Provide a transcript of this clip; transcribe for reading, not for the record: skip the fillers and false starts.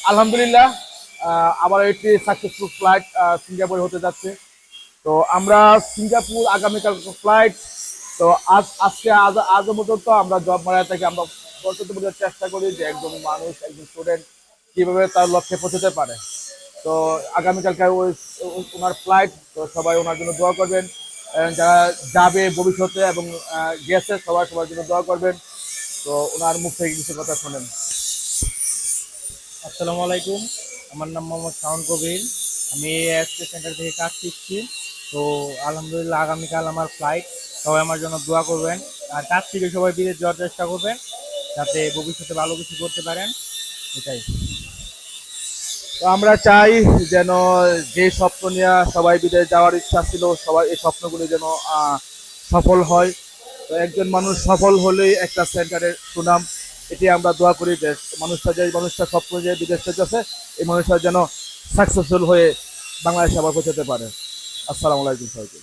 আলহামদুলিল্লাহ, আবার একটি সাকসেসফুল ফ্লাইট সিঙ্গাপুরে হতে যাচ্ছে। তো আমরা সিঙ্গাপুর আগামীকাল ফ্লাইট। তো আজও পর্যন্ত আমরা জব মারা থেকে আমরা পর্যন্ত বোঝার চেষ্টা করি যে একজন মানুষ, একজন স্টুডেন্ট কিভাবে তার লক্ষ্যে পৌঁছতে পারে। তো আগামীকালকে ওনার ফ্লাইট, তো সবাই ওনার জন্য দোয়া করবেন। যারা যাবে ভবিষ্যতে এবং গেছে সবাই সবার জন্য দোয়া করবেন। তো ওনার মুখ থেকে কিছু কথা শোনেন। আসসালামু আলাইকুম। আমার নাম মোহাম্মদ শাওন কবির। আমি এএসকে সেন্টার থেকে কাজ শিখছি। তো আলহামদুলিল্লাহ আগামীকাল আমার ফ্লাইট। সবাই আমার জন্য দোয়া করবেন। আর কাজ থেকে সবাই বিদেশ যাওয়ার চেষ্টা করবেন, যাতে ভবিষ্যতে ভালো কিছু করতে পারেন। এটাই। তো আমরা চাই যেন যে স্বপ্ন নিয়ে সবাই বিদেশ যাওয়ার ইচ্ছা ছিল, সবাই এই স্বপ্নগুলি যেন সফল হয়। তো একজন মানুষ সফল হলেই একটা সেন্টারের সুনাম। এটি আমরা দোয়া করি যে মানুষটা স্বপ্ন যে বিদেশ যেতেছে, এই মানুষটা যেন সাকসেসফুল হয়ে বাংলাদেশে আবার পৌঁছাতে পারে। আসসালামু আলাইকুম সবাইকে।